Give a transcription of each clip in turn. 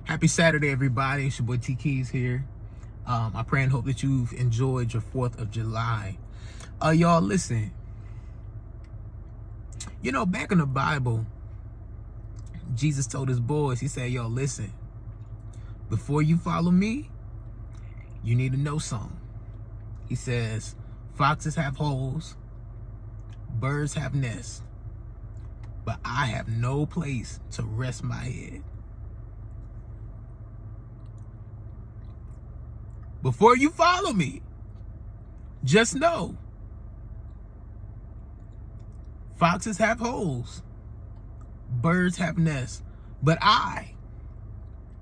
Happy Saturday, everybody. It's your boy T-keyZ here. I pray and hope that you've enjoyed your 4th of July. Y'all, listen. You know, back in the Bible, Jesus told his boys, he said, yo, listen, before you follow me, you need to know something. He says, foxes have holes, birds have nests, but I have no place to rest my head. Before you follow me, just know, foxes have holes, birds have nests, but I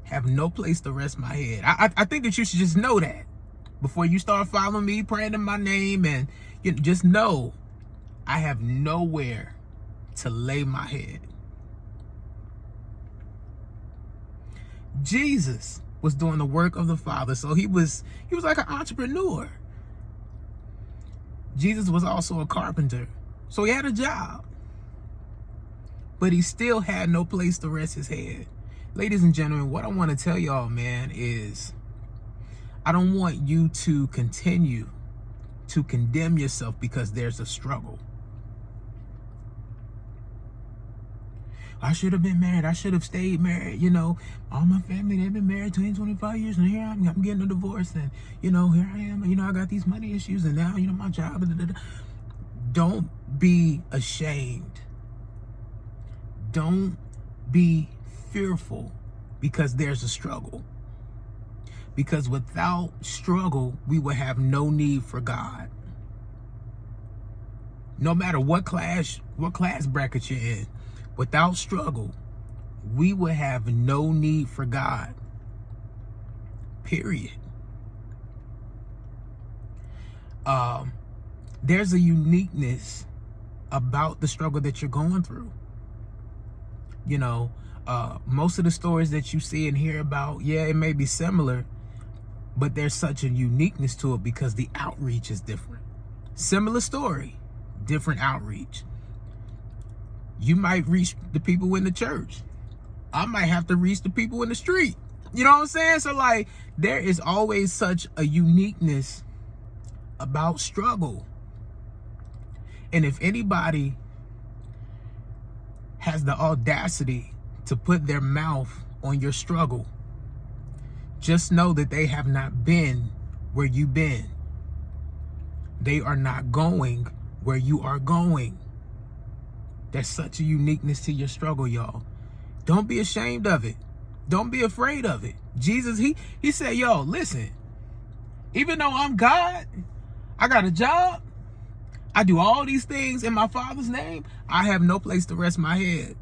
have no place to rest my head. I think that you should just know that before you start following me, praying in my name, and just know I have nowhere to lay my head. Jesus was doing the work of the Father, so he was like an entrepreneur. Jesus was also a carpenter, so he had a job, but he still had no place to rest his head. Ladies and gentlemen, what I want to tell y'all, man, is I don't want you to continue to condemn yourself because there's a struggle. I should have been married. I should have stayed married. You know, all my family, they've been married 20, 25 years, and here I'm getting a divorce, and, you know, here I am, you know, I got these money issues, and now, you know, my job. Don't be ashamed. Don't be fearful because there's a struggle. Because without struggle, we will have no need for God. No matter what class bracket you're in, without struggle, we will have no need for God. Period. There's a uniqueness about the struggle that you're going through. You know, most of the stories that you see and hear about, yeah, it may be similar, but there's such a uniqueness to it because the outreach is different. Similar story, different outreach. You might reach the people in the church. I might have to reach the people in the street. You know what I'm saying? So, like, there is always such a uniqueness about struggle. And if anybody has the audacity to put their mouth on your struggle, just know that they have not been where you've been. They are not going where you are going. There's such a uniqueness to your struggle, y'all. Don't be ashamed of it. Don't be afraid of it. Jesus, he said, yo, listen, even though I'm God, I got a job, I do all these things in my Father's name, I have no place to rest my head.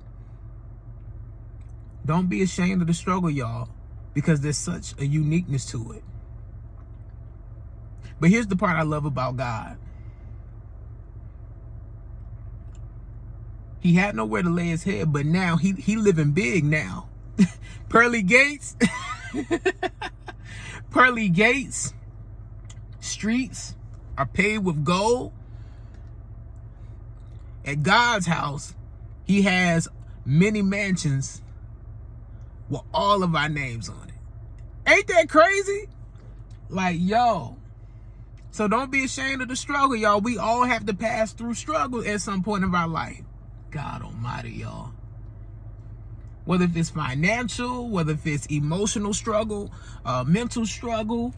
Don't be ashamed of the struggle, y'all, because there's such a uniqueness to it. But here's the part I love about God. He had nowhere to lay his head, but now he living big now. Pearly gates. Pearly gates. Streets are paved with gold. At God's house, he has many mansions with all of our names on it. Ain't that crazy? Like, yo. So don't be ashamed of the struggle, y'all. We all have to pass through struggle at some point of our life. God almighty, y'all. Whether if it's financial, whether if it's emotional struggle, mental struggle,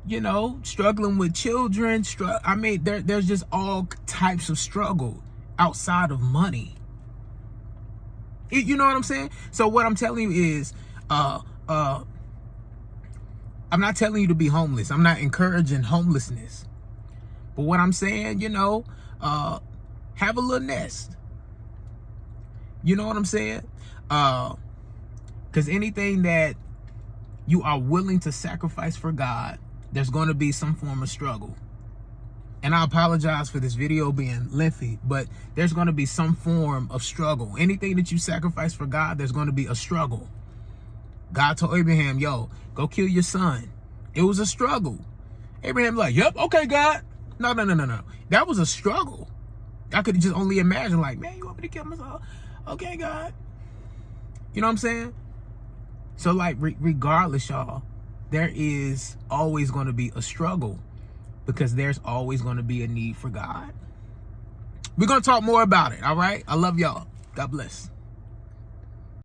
you know, struggling with children. I mean, there's just all types of struggle outside of money. You know what I'm saying? So what I'm telling you is, I'm not telling you to be homeless. I'm not encouraging homelessness. But what I'm saying, you know, have a little nest. You know what I'm saying? Because anything that you are willing to sacrifice for God, there's going to be some form of struggle. And I apologize for this video being lengthy, but there's going to be some form of struggle. Anything that you sacrifice for God, there's going to be a struggle. God told Abraham, yo, go kill your son. It was a struggle. Abraham like, yep, okay, God. No. That was a struggle. I could just only imagine, like, man, you want me to kill myself? Okay, God. You know what I'm saying? So like regardless, y'all, there is always going to be a struggle because there's always going to be a need for God. We're going to talk more about it. All right. I love y'all. God bless.